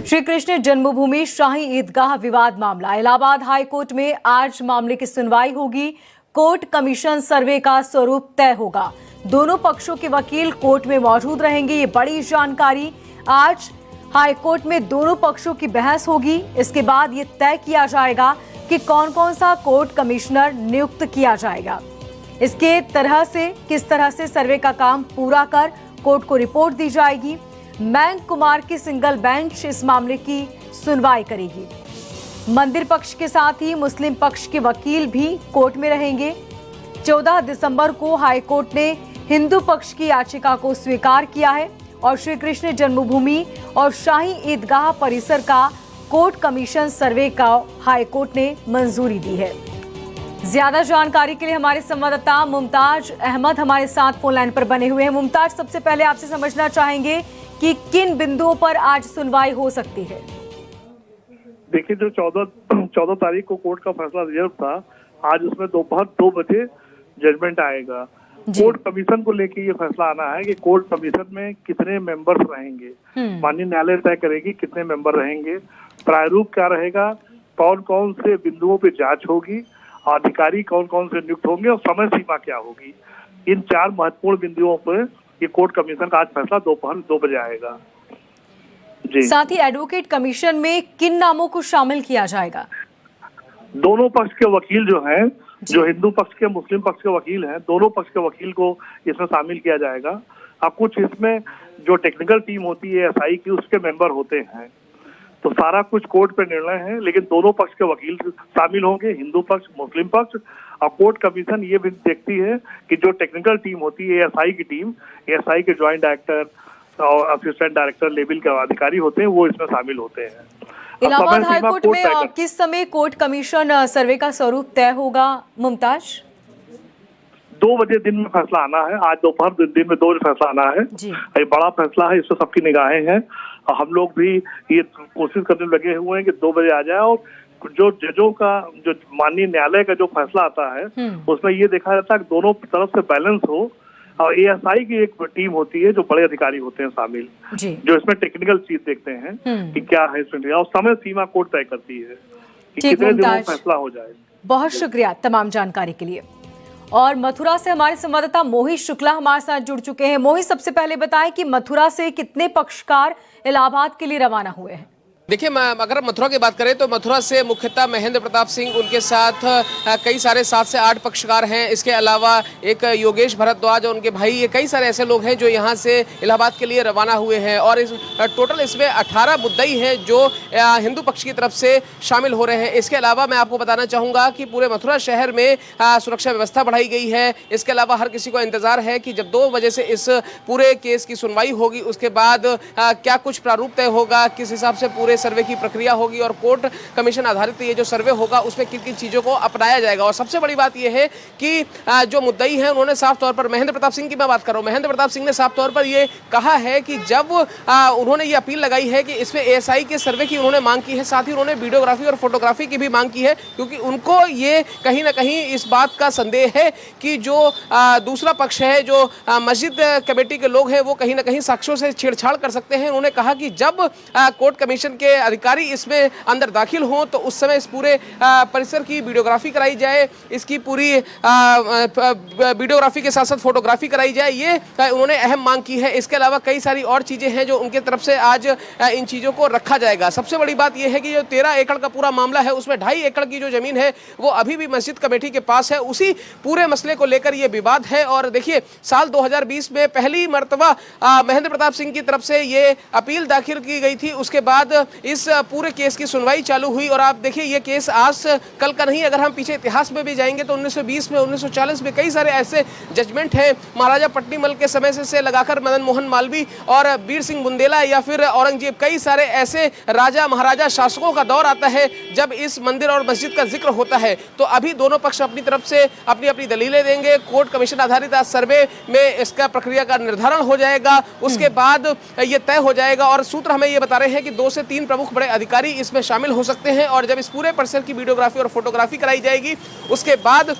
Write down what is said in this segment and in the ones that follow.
श्री कृष्ण जन्मभूमि शाही ईदगाह विवाद मामला। Allahabad high court में आज मामले की सुनवाई होगी। कोर्ट कमीशन सर्वे का स्वरूप तय होगा। दोनों पक्षों के वकील कोर्ट में मौजूद रहेंगे। ये बड़ी जानकारी। आज हाई कोर्ट में दोनों पक्षों की बहस होगी। इसके बाद ये तय किया जाएगा कि कौन कौन सा कोर्ट कमिश्नर नियुक्त किया जाएगा। इसके किस तरह से सर्वे का काम पूरा कर कोर्ट को रिपोर्ट दी जाएगी। मयंक कुमार की सिंगल बेंच इस मामले की सुनवाई करेगी। मंदिर पक्ष के साथ ही मुस्लिम पक्ष के वकील भी कोर्ट में रहेंगे। 14 दिसंबर को हाई कोर्ट ने हिंदू पक्ष की याचिका को स्वीकार किया है और श्री कृष्ण जन्मभूमि और शाही ईदगाह परिसर का कोर्ट कमीशन सर्वे का हाई कोर्ट ने मंजूरी दी है। ज्यादा जानकारी के लिए हमारे संवाददाता मुमताज अहमद हमारे साथ फोन लाइन पर बने हुए हैं। मुमताज, सबसे पहले आपसे समझना चाहेंगे कि किन बिंदुओं पर आज सुनवाई हो सकती है। देखिए, जो 14 तारीख को कोर्ट का फैसला रिजर्व था, आज उसमें दोपहर 2 बजे जजमेंट आएगा। कोर्ट कमीशन को लेके ये फैसला आना है कि कोर्ट कमीशन में कितने मेंबर्स रहेंगे। माननीय न्यायालय तय करेगी कितने मेंबर रहेंगे, प्रारूप क्या रहेगा, कौन कौन से बिंदुओं पे जांच होगी, अधिकारी कौन कौन से नियुक्त होंगे और समय सीमा क्या होगी। इन 4 महत्वपूर्ण बिंदुओं पर ये कोर्ट कमीशन का आज फैसला दोपहर 2 बजे आएगा। जी। साथ ही एडवोकेट कमीशन में किन नामों को शामिल किया जाएगा? दोनों पक्ष के वकील जो हैं, जो हिंदू पक्ष के मुस्लिम पक्ष के वकील हैं, दोनों पक्ष के वकील को इसमें शामिल किया जाएगा। अब कुछ इसमें जो टेक्निकल टीम होती है एसआई की, उसके मेंबर होते हैं। तो सारा कुछ कोर्ट पे निर्णय है, लेकिन दोनों पक्ष के वकील शामिल होंगे, हिंदू पक्ष मुस्लिम पक्ष। और कोर्ट कमीशन ये भी देखती है कि जो टेक्निकल टीम होती है एसआई की टीम, एसआई के ज्वाइंट डायरेक्टर और असिस्टेंट डायरेक्टर लेवल के अधिकारी होते हैं, वो इसमें शामिल होते हैं। इलाहाबाद हाईकोर्ट में किस समय कोर्ट कमीशन सर्वे का स्वरूप तय होगा मुमताज? 2 बजे दिन में फैसला आना है। आज दोपहर दिन में 2 बजे फैसला आना है। ये बड़ा फैसला है, इसमें सबकी निगाहें हैं और हम लोग भी ये कोशिश करने लगे हुए हैं कि 2 बजे आ जाए। और जो जजों का, जो माननीय न्यायालय का जो फैसला आता है, उसमें ये देखा जाता है कि दोनों तरफ से बैलेंस हो। और एएसआई की एक टीम होती है, जो बड़े अधिकारी होते हैं शामिल, जो इसमें टेक्निकल चीज देखते हैं कि क्या है इसमें, और समय सीमा कोर्ट तय करती है कि कितने दिनों में फैसला हो जाए। बहुत शुक्रिया तमाम जानकारी के लिए। और मथुरा से हमारे संवाददाता मोहित शुक्ला हमारे साथ जुड़ चुके हैं। मोहित, सबसे पहले बताएं कि मथुरा से कितने पक्षकार इलाहाबाद के लिए रवाना हुए हैं? देखिए, अगर मथुरा की बात करें तो मथुरा से मुख्यतः महेंद्र प्रताप सिंह, उनके साथ कई सारे 7 से 8 पक्षकार हैं। इसके अलावा एक योगेश भारद्वाज और उनके भाई, ये कई सारे ऐसे लोग हैं जो यहाँ से इलाहाबाद के लिए रवाना हुए हैं। और इस टोटल इसमें 18 मुद्दई हैं जो हिंदू पक्ष की तरफ से शामिल हो रहे हैं। इसके अलावा मैं आपको बताना चाहूँगा कि पूरे मथुरा शहर में सुरक्षा व्यवस्था बढ़ाई गई है। इसके अलावा हर किसी को इंतजार है कि जब 2 बजे से इस पूरे केस की सुनवाई होगी, उसके बाद क्या कुछ प्रारूप तय होगा, किस हिसाब से पूरे सर्वे की प्रक्रिया होगी और कोर्ट कमीशन आधारित ये जो सर्वे होगा उसमें किन किन चीजों को अपनाया जाएगा। और सबसे बड़ी बात यह है कि जो मुद्दई हैं उन्होंने साफ तौर पर, महेंद्र प्रताप सिंह की मैं बात कर रहा हूं, महेंद्र प्रताप सिंह ने साफ तौर पर ये कहा है कि जब उन्होंने ये अपील लगाई है कि इसमें एएसआई के सर्वे की उन्होंने मांग की है, साथ ही उन्होंने वीडियोग्राफी और फोटोग्राफी की भी मांग की है, क्योंकि उनको ये कहीं ना कहीं इस बात का संदेह है कि जो दूसरा पक्ष है, जो मस्जिद कमेटी के लोग हैं, वो कहीं ना कहीं साक्ष्यों से छेड़छाड़ कर सकते हैं। उन्होंने कहा कि जब कोर्ट कमीशन के अधिकारी इसमें अंदर दाखिल हो तो उस समय इस पूरे परिसर की वीडियोग्राफी कराई जाए, इसकी पूरी वीडियोग्राफी के साथ साथ फोटोग्राफी कराई जाए, ये उन्होंने अहम मांग की है। इसके अलावा कई सारी और चीजें हैं जो उनके तरफ से आज इन चीजों को रखा जाएगा। सबसे बड़ी बात यह है कि जो 13 एकड़ का पूरा मामला है, उसमें 2.5 एकड़ की जो जमीन है वो अभी भी मस्जिद कमेटी के पास है। उसी पूरे मसले को लेकर यह विवाद है। और देखिए, साल 2020 में पहली मर्तबा महेंद्र प्रताप सिंह की तरफ से ये अपील दाखिल की गई थी। उसके बाद इस पूरे केस की सुनवाई चालू हुई। और आप देखिए, ये केस आज कल का नहीं, अगर हम पीछे इतिहास में भी जाएंगे तो 1920 में, 1940 में कई सारे ऐसे जजमेंट हैं। महाराजा पट्टीमल के समय से लगाकर मदन मोहन मालवीय और वीर सिंह बुंदेला या फिर औरंगजेब, कई सारे ऐसे राजा महाराजा शासकों का दौर आता है जब इस मंदिर और मस्जिद का जिक्र होता है। तो अभी दोनों पक्ष अपनी तरफ से अपनी अपनी दलीलें देंगे। कोर्ट कमीशन आधारित सर्वे में इसका प्रक्रिया का निर्धारण हो जाएगा, उसके बाद ये तय हो जाएगा। और सूत्र हमें ये बता रहे हैं कि 2 से 3 3 प्रमुख बड़े अधिकारी इसमें शामिल हो सकते हैं। और जब इस पूरे परिसर की वीडियोग्राफी और फोटोग्राफी कराई जाएगी उसके बाद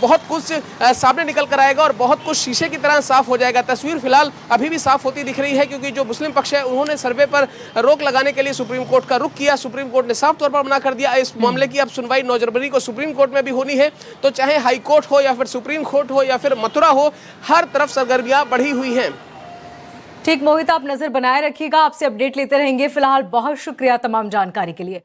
बहुत कुछ सामने निकल कर आएगा और बहुत कुछ शीशे की तरह साफ हो जाएगा। तस्वीर फिलहाल अभी भी साफ होती दिख रही है, क्योंकि जो मुस्लिम पक्ष है उन्होंने सर्वे पर रोक लगाने के लिए सुप्रीम कोर्ट का रुख किया। सुप्रीम कोर्ट ने साफ तौर पर मना कर दिया। इस मामले की अब सुनवाई 9 जनवरी को सुप्रीम कोर्ट में भी होनी है। तो चाहे हाई कोर्ट हो या फिर सुप्रीम कोर्ट हो या फिर मथुरा हो, हर तरफ सरगर्मियां बढ़ी हुई हैं। ठीक मोहित, आप नजर बनाए रखिएगा, आपसे अपडेट लेते रहेंगे। फिलहाल बहुत शुक्रिया तमाम जानकारी के लिए।